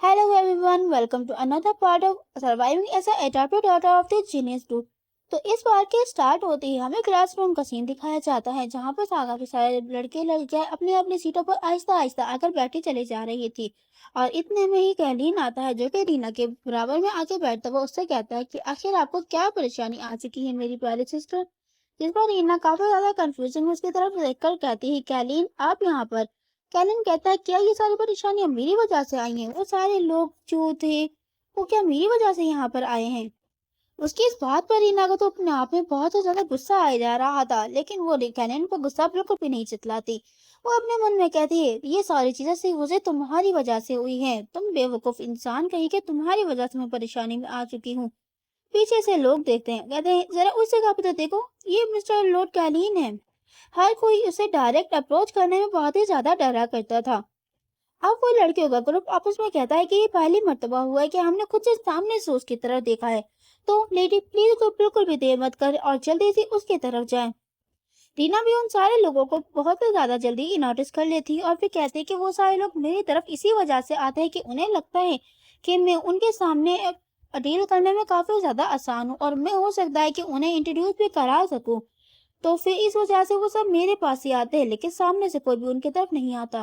Hello everyone, welcome to another part of Surviving as a Adopted Daughter of the Genius Group। तो इस बार के start होते ही हमें classroom का सीन दिखाया जाता है जहाँ पर सागा के सारे लड़के लड़कियां अपनी अपनी सीटों पर आहिस्ता आहिस्ता आकर बैठी चली जा रही थी। और इतने में ही कैलीन आता है जो कि रीना के बराबर में आके बैठता हुआ उससे कहता है कि आखिर आपको क्या परेशानी आ चुकी है मेरी प्यारी सिस्टर। जिस पर रीना काफी ज्यादा कंफ्यूजन में उसकी तरफ देखकर कहती है कैलीन आप यहाँ पर। कैलिन कहता है क्या ये सारी परेशानियां मेरी वजह से आई हैं? वो सारे लोग जो थे वो क्या मेरी वजह से यहाँ पर आए हैं? उसकी इस बात पर रीना को तो अपने आप में बहुत ही ज्यादा गुस्सा आ जा रहा था, लेकिन वो कैलिन को गुस्सा बिल्कुल भी नहीं चितलाती। वो अपने मन में कहती है ये सारी चीजें सिर्फ मुझे तुम्हारी वजह से हुई हैं। तुम बेवकूफ इंसान कहीं के तुम्हारी वजह से मैं परेशानी में आ चुकी हूँ। पीछे से लोग देखते हैं, कहते हैं जरा उस जगह पे तो देखो, ये मिस्टर लॉर्ड कैलिन है। हर कोई उसे डायरेक्ट अप्रोच करने में बहुत ही ज्यादा डरा करता था। अब वो लड़कियों का ग्रुप आपस में कहता है कि ये पहली मर्तबा हुआ है कि हमने खुद से सामने से उसकी तरफ देखा है। तो लेडी प्लीज तो बिल्कुल भी देर मत कर और जल्दी से उसकी तरफ जाए। रीना भी उन सारे लोगों को बहुत ही ज्यादा जल्दी ही नोटिस कर लेती और फिर कहती है कि वो सारे लोग मेरी तरफ इसी वजह से आते हैं कि उन्हें लगता है कि मैं उनके सामने डील करने में काफी ज्यादा आसान हूँ और मैं हो सकता है कि उन्हें इंट्रोड्यूस भी करा सकूं। तो फिर इस वजह से वो सब मेरे पास ही आते हैं, लेकिन सामने से कोई भी उनकी तरफ नहीं आता।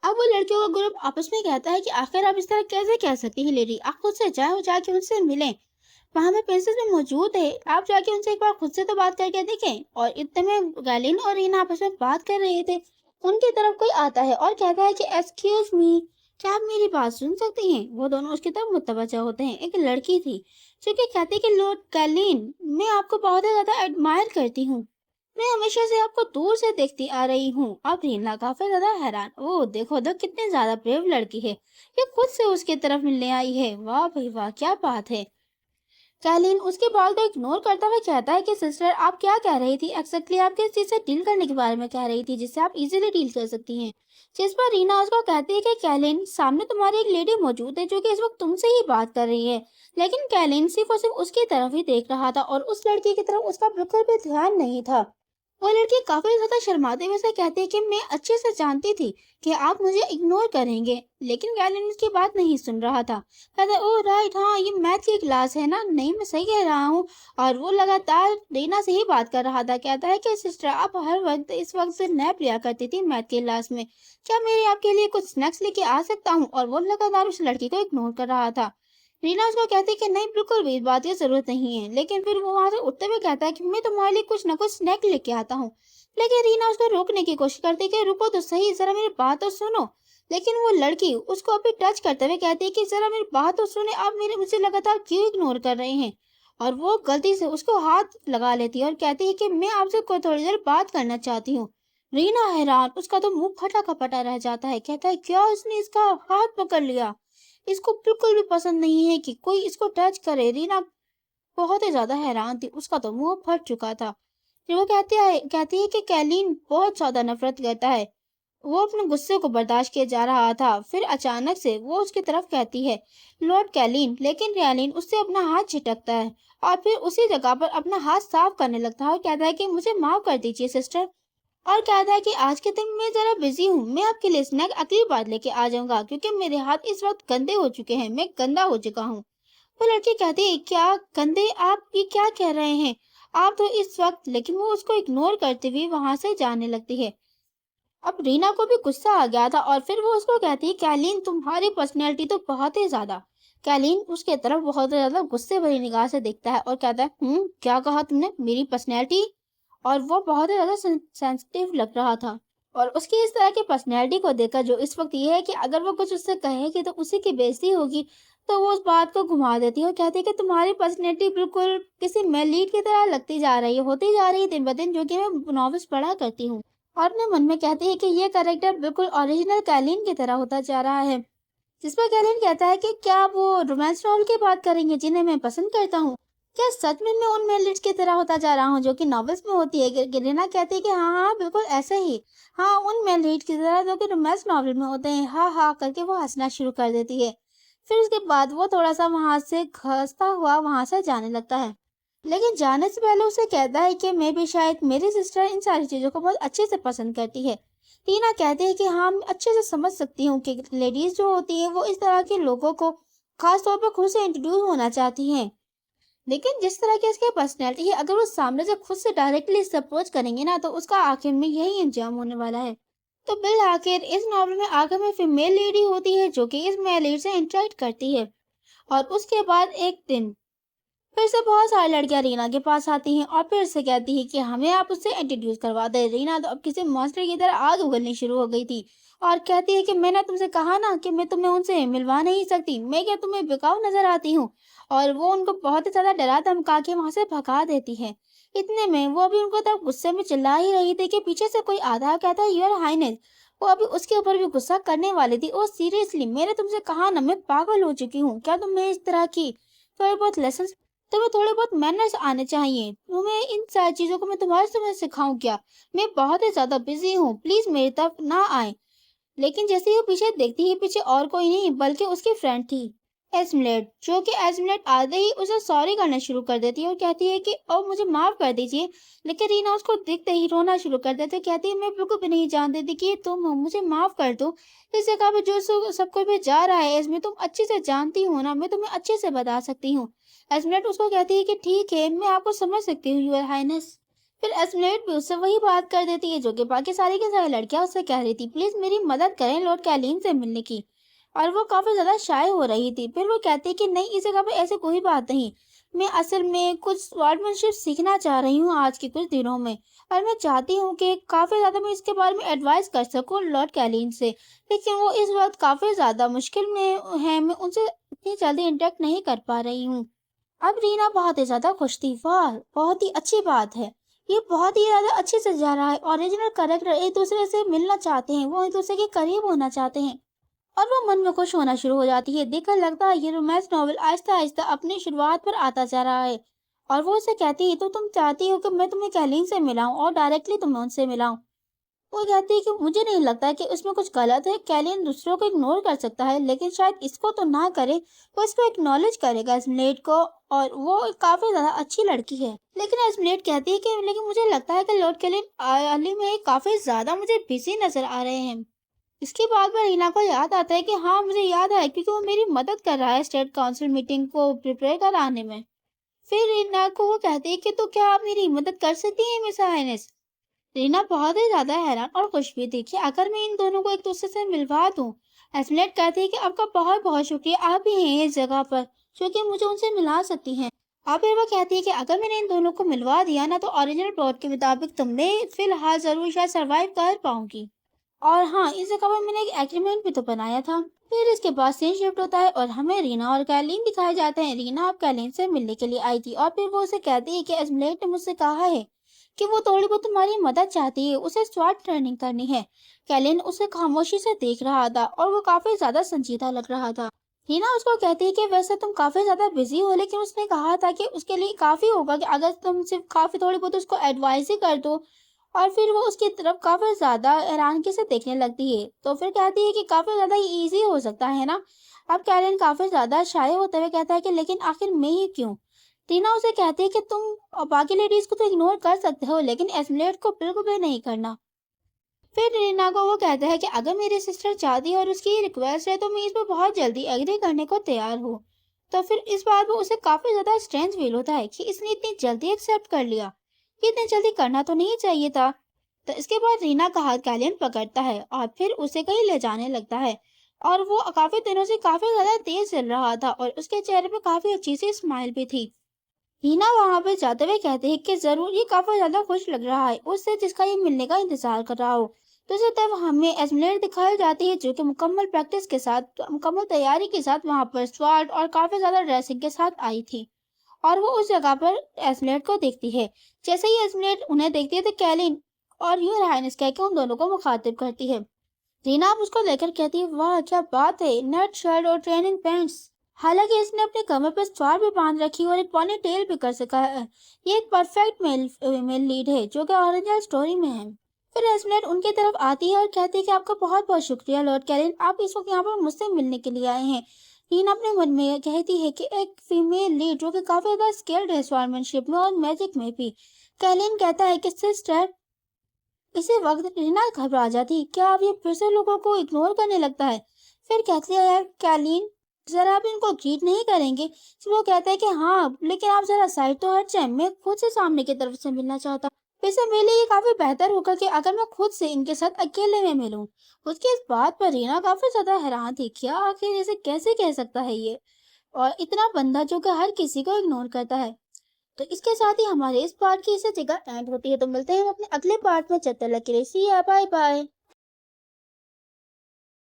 अब वो लड़कियों का ग्रुप आपस में कहता है कि आखिर आप इस तरह कैसे कह सकती हैं लेडी, आप खुद से जाओ, जाके उनसे मिलें। वहां में प्रिंसेस भी मौजूद है, आप जाके उनसे एक बार खुद से तो बात करके देखें। और इतने में गैलिन और रीना आपस में बात कर रहे थे, उनकी तरफ कोई आता है और कहता है कि एक्सक्यूज मी, क्या आप मेरी बात सुन सकती हैं? वो दोनों उसकी तरफ मुतवज्जा होते हैं। एक लड़की थी जो कि कहती कि लॉर्ड गैलिन, मैं आपको बहुत ही ज्यादा एडमायर करती हूँ। मैं हमेशा से आपको दूर से देखती आ रही हूँ। अब रीना काफी ज्यादा हैरान, ओ देखो तो कितनी ज्यादा ब्रेव लड़की है, ये खुद से उसकी तरफ मिलने आई है। वाह भाई वाह, क्या बात है। कैलिन उसके बाल को इग्नोर करता हुआ कहता है कि सिस्टर आप क्या कह रही थी एग्जैक्टली, आप किस चीज से डील करने के बारे में कह रही थी जिससे आप इजीली डील कर सकती हैं? जिस पर रीना उसको कहती है कि कैलिन सामने तुम्हारी एक लेडी मौजूद है जो कि इस वक्त तुमसे ही बात कर रही है। लेकिन कैलिन सिर्फ और सिर्फ उसकी तरफ ही देख रहा था और उस लड़की की तरफ उसका बिल्कुल भी ध्यान नहीं था। वो लड़की काफी ज्यादा शर्माते हुए से कहती है कि मैं अच्छे से जानती थी कि आप मुझे इग्नोर करेंगे, लेकिन गैलन उसकी बात नहीं सुन रहा था। कहता ओह राइट, हाँ ये मैथ की क्लास है ना, नहीं मैं सही कह रहा हूँ। और वो लगातार रीना से ही बात कर रहा था। कहता है कि सिस्टर आप हर वक्त इस वक्त से नैप लिया करती थी मैथ की क्लास में, क्या मैं आपके लिए कुछ स्नैक्स लेके आ सकता हूँ? और वो लगातार उस लड़की को इग्नोर कर रहा था। रीना उसको कहती है कि नहीं बिल्कुल भी इस बात की जरूरत नहीं है, लेकिन फिर वो वहां से उठते हुए कहता है कि मैं तुम्हारे लिए कुछ ना कुछ स्नैक लेके आता हूँ। लेकिन रीना उसको रोकने की कोशिश करती है कि रुको तो सही, जरा मेरी बात तो सुनो। लेकिन वो लड़की उसको अभी टच करते हुए कहती है कि जरा मेरी बात तो सुने, आप मेरे मुझे लगातार क्यों इग्नोर कर रहे हैं? और वो गलती से उसको हाथ लगा लेती है और कहती है कि मैं आपसे कोई थोड़ी देर बात करना चाहती हूँ। रीना हैरान, उसका तो मुंह फटा कपटा रह जाता है। कहता है क्या उसने इसका हाथ पकड़ लिया? इसको बिल्कुल भी पसंद नहीं है कि कोई इसको टच करे। रीना बहुत ही ज्यादा हैरान थी, उसका तो मुंह फट चुका था। फिर वो कहती है कि कैलीन बहुत ज्यादा नफरत करता है। वो अपने गुस्से को बर्दाश्त किए जा रहा था, फिर अचानक से वो उसकी तरफ कहती है लॉर्ड कैलीन, लेकिन कैलीन उससे अपना हाथ झिटकता है और फिर उसी जगह पर अपना हाथ साफ करने लगता है और कहता है कि मुझे माफ कर दीजिए सिस्टर। और कहता है कि आज के दिन मैं जरा बिजी हूँ, मैं आपके लिए स्नैक अगली बार लेके आ जाऊंगा क्योंकि मेरे हाथ इस वक्त गंदे हो चुके हैं, मैं गंदा हो चुका हूँ। वो लड़की कहती है क्या गंदे, आप ये क्या कह रहे हैं? आप तो इस वक्त, लेकिन वो उसको इग्नोर करते हुए वहां से जाने लगती है। अब रीना को भी गुस्सा आ गया था और फिर वो उसको कहती है कैलीन तुम्हारी पर्सनैलिटी तो बहुत ही ज्यादा। कैलीन उसके तरफ बहुत ज्यादा गुस्से भरी निगाह से देखता है और कहता है क्या कहा तुमने, मेरी पर्सनैलिटी? और वो बहुत ही ज्यादा सेंसिटिव लग रहा था। और उसकी इस तरह की पर्सनैलिटी को देखकर जो इस वक्त ये है कि अगर वो कुछ उससे कहेगी तो उसी की बेइज्जती होगी, तो वो उस बात को घुमा देती है और कहती है कि तुम्हारी पर्सनैलिटी बिल्कुल किसी मेल लीड की तरह लगती जा रही है, होती जा रही है दिन ब दिन, जो कि मैं नॉवेल्स पढ़ा करती हूँ। और अपने मन में कहती है कि ये कैरेक्टर बिल्कुल ओरिजिनल कैलिन की तरह होता जा रहा है। जिस पर कैलिन कहता है कि क्या आप वो रोमांस नॉवल की बात करेंगे जिन्हें मैं पसंद करता हूँ? क्या सच में मैं उन मेलिट्स की तरह होता जा रहा हूँ जो कि नॉवेल्स में होती है? गिरिना कहती है कि हाँ हाँ बिल्कुल ऐसे ही, हाँ उन मेलिट की तरह जो कि रोमांस नॉवल में होते हैं। हाँ हाँ करके वो हंसना शुरू कर देती है। फिर उसके बाद वो थोड़ा सा वहां से खसता हुआ वहां से जाने लगता है, लेकिन जाने से पहले उसे कहता है कि मैं भी शायद मेरी सिस्टर इन सारी चीजों को बहुत अच्छे से पसंद करती है। टीना कहते हैं कि हाँ, मैं अच्छे से समझ सकती हूँ कि लेडीज जो होती हैं वो इस तरह के लोगों को खास तौर पर खुद से इंट्रोड्यूस होना चाहती हैं, लेकिन जिस तरह की इसकी पर्सनैलिटी है, अगर वो सामने से खुद से डायरेक्टली इसे अप्रोच करेंगे ना तो उसका आखिर में यही अंजाम होने वाला है। तो बिल आखिर इस नॉवल में आखिर में फीमेल लीड ही होती है जो कि इस मेल लीड से इंटरेक्ट करती है। और उसके बाद एक दिन फिर से बहुत सारी लड़कियां रीना के पास आती हैं और फिर से कहती है कि हमें आप उससे इंट्रोड्यूस करवा दे। रीना तो अब किसी मॉन्स्टर की तरह आग उगलनी शुरू हो गई थी और कहती है कि मैंने तुमसे कहा ना कि मैं तुम्हें उनसे मिलवा नहीं सकती, मैं क्या तुम्हें बिकाऊ नजर आती हूँ। और वो उनको बहुत ही ज्यादा डरा धमका के वहां से भगा देती है। इतने में वो अभी उनको तब गुस्से में चिल्ला ही रही थी कि पीछे से कोई आधा है, कहता है योर हाइनेस। वो अभी उसके ऊपर भी गुस्सा करने वाली थी। ओ सीरियसली, मैंने तुमसे कहा ना, मैं पागल हो चुकी हूँ, क्या तुम्हें इस तरह की थोड़ी बहुत लेसन, तुम्हें थोड़े बहुत मैनर्स आने चाहिए। तुम्हें इन सारी चीजों को मैं तुम्हारे समय सिखाऊं क्या? मैं बहुत ही ज्यादा बिजी हूँ, प्लीज मेरी तरफ ना आए। लेकिन जैसे ही वो पीछे देखती है, पीछे और कोई नहीं बल्कि उसकी फ्रेंड थी, एस्मलेट, जो कि एस्मलेट आते ही उसे सॉरी करना शुरू कर देती है और कहती है कि ओ मुझे माफ कर दीजिए। लेकिन रीना उसको देखते ही रोना शुरू कर देती है, कहती है मैं बिल्कुल भी नहीं जानती थी कि ये तुम हो, मुझे माफ कर दो। इस जगह पे जो सब कोई भी जा रहा है इसमें तुम अच्छे से जानती हो ना, मैं तुम्हें अच्छे से बता सकती हूँ। एस्मलेट उसको कहती है कि ठीक है, मैं आपको समझ सकती हूँ यूर हाइनेस। फिर एस्मलेट भी उससे वही बात कर देती है जो कि बाकी सारी की सारी लड़कियां उससे कह रही थी, प्लीज मेरी मदद करें लॉर्ड कैलीन से मिलने की। और वो काफी ज्यादा शाय हो रही थी। फिर वो कहती कि नहीं, इस जगह पे ऐसे कोई बात नहीं, मैं असल में कुछ स्वॉर्डमैनशिप सीखना चाह रही हूँ आज के कुछ दिनों में, और मैं चाहती हूँ कि काफी ज्यादा मैं इसके बारे में एडवाइस कर सकूँ लॉर्ड कैलीन से। लेकिन वो इस वक्त काफी ज्यादा मुश्किल में है, मैं उनसे इतनी जल्दी इंटरेक्ट नहीं कर पा रही हूँ। अब रीना बहुत ही ज्यादा खुश थी। वाह, बहुत ही अच्छी बात है, ये बहुत ही ज्यादा अच्छे से जा रहा है। ओरिजिनल कैरेक्टर एक दूसरे से मिलना चाहते हैं, वो एक दूसरे के करीब होना चाहते हैं और वो मन में खुश होना शुरू हो जाती है। देखकर लगता है ये रोमांस नॉवेल आहिस्ता आहिस्ता अपनी शुरुआत पर आता जा रहा है। और वो उसे कहती है तो तुम चाहती हो कि मैं तुम्हें कैलीन से मिलाऊं और डायरेक्टली तुम्हें उनसे मिलाऊं। वो कहती है कि मुझे नहीं लगता कि उसमें कुछ गलत है, कैलियन दूसरों को इग्नोर कर सकता है लेकिन शायद इसको तो ना करे, वो इसको एक्नॉलेज करेगा एस्मिनेट को। और वो काफी ज्यादा अच्छी लड़की है। लेकिन एस्मिनेट कहती है कि लेकिन मुझे लगता है कि लॉर्ड कैलियन हाल ही में काफी ज्यादा मुझे बिजी नजर आ रहे हैं। इसके बाद में रीना को याद आता है कि हाँ मुझे याद है, क्योंकि वो मेरी मदद कर रहा है स्टेट काउंसिल मीटिंग को प्रिपेयर कराने में। फिर रीना को वो कहती है कि तो क्या आप मेरी मदद कर सकती हैं मिस हाइनेस। रीना बहुत ही ज्यादा हैरान और खुश भी थी कि अगर मैं इन दोनों को एक दूसरे से मिलवा दूं। एस्मलेट कहती है कि आपका बहुत बहुत शुक्रिया, आप ही हैं इस जगह पर जो कि मुझे उनसे मिला सकती हैं। और फिर वो कहती है कि अगर मैंने इन दोनों को मिलवा दिया ना तो ओरिजिनल प्लॉट के मुताबिक तुमने फिलहाल जरूर शायद सरवाइव कर पाऊंगी। और हाँ, इस जगह पर मैंने एक एग्रीमेंट भी तो बनाया था। फिर इसके बाद सीन शिफ्ट होता है और हमें रीना और कैलीन दिखाए जाते हैं। रीना अब कैलीन से मिलने के लिए आई थी और फिर वो उसे कहती है कि एस्मलेट ने मुझसे कहा है कि वो थोड़ी बहुत तुम्हारी मदद चाहती है, उसे स्वाट ट्रेनिंग करनी है। कैलिन उसे खामोशी से देख रहा था और वो काफी ज्यादा संजीदा लग रहा था। हीना उसको कहती है कि वैसे तुम काफी ज्यादा बिजी हो, लेकिन उसने कहा था कि उसके लिए काफी होगा कि अगर तुम सिर्फ काफी थोड़ी बहुत उसको एडवाइस ही कर दो। और फिर वो उसकी तरफ काफी ज्यादा हैरानगी से देखने लगती है। तो फिर कहती है कि काफी ज्यादा इजी हो सकता है ना। अब कैलिन काफी ज्यादा शाय होते हुए कहता है कि लेकिन आखिर मैं ही क्यों। टीना उसे कहती है कि तुम और बाकी लेडीज को तो इग्नोर कर सकते हो लेकिन एस्मिलेट को बिल्कुल भी नहीं करना। फिर रीना को वो कहता है कि अगर मेरी सिस्टर चाहती है और उसकी रिक्वेस्ट है तो मैं इस पर बहुत जल्दी एग्री करने को तैयार हूँ। तो फिर इस बात में उसे काफी ज्यादा स्ट्रेंज फील होता है कि इसने इतनी जल्दी एक्सेप्ट कर लिया, ये इतनी जल्दी करना तो नहीं चाहिए था। तो इसके बाद रीना का हाथ कैलियन पकड़ता है और फिर उसे कहीं ले जाने लगता है। और वो काफी दिनों से काफी ज्यादा तेज चल रहा था और उसके चेहरे पे काफी अच्छी सी स्माइल भी थी। हीना वहां पे जाते हुए कहते हैं कि जरूर ये काफी ज्यादा खुश लग रहा है उससे जिसका ये मिलने का इंतजार कर रहा हो। दूसरी तरफ हमें एस्मिलेट दिखाई जाती है जो कि मुकम्मल प्रैक्टिस के साथ, मुकम्मल तैयारी के साथ वहां पर स्वाड और काफी ज्यादा ड्रेसिंग के साथ आई थी। और वो उस जगह पर एस्मिलेट को देखती है। जैसे ही एस्मिलेट उन्हें देखती है तो कैलिन और यूर हाइनेस कह के उन दोनों को मुखातिब करती है। रीना अब उसको लेकर कहती है, वाह क्या बात है, नेट शर्ट और ट्रेनिंग पैंट्स। हालांकि इसने अपने कमर पर स्वार भी बांध रखी और एक पॉनी टेल भी कर सका है। ये एक परफेक्ट मेल मेल लीड है जो कि ओरिजिनल स्टोरी में है। फिर एस्मलेट उनकी तरफ आती है और कहती है कि आपका बहुत बहुत शुक्रिया लॉर्ड कैलिन, आप इस वक्त यहाँ पर मुझसे मिलने के लिए आए हैं। रीना अपने मन में कहती है कि एक फीमेल लीड जो कि काफी ज्यादा स्किल्ड है स्वॉर्डमैनशिप में और मैजिक में भी। कैलिन कहता है कि सिस्टर, اسی وقت رینا گھبرا جاتی، کیا اب یہ پھر سے لوگوں کو اگنور کرنے لگتا ہے؟ پھر کہتی ہے، یار کیلین، ذرا آپ ان کو ٹریٹ نہیں کریں گے؟ وہ کہتا ہے کہ ہاں، لیکن آپ ذرا سائڈ تو ہٹ جائیں، میں خود سے سامنے کی طرف سے ملنا چاہتا ہوں۔ ویسے میرے لیے یہ کافی بہتر ہوگا کہ اگر میں خود سے ان کے ساتھ اکیلے میں ملوں۔ اس کی اس بات پر رینا کافی زیادہ حیران تھی، کیا آخر اسے کیسے کہہ سکتا ہے یہ، اور اتنا بندہ جو کہ ہر کسی کو اگنور کرتا ہے۔ تو اس کے ساتھ ہی ہمارے اس پارٹ کی اسی جگہ اینڈ ہوتی ہے، تو ملتے ہیں ہم اپنے اگلے پارٹ میں، جب تک کے لیے سی یا بائے بائے۔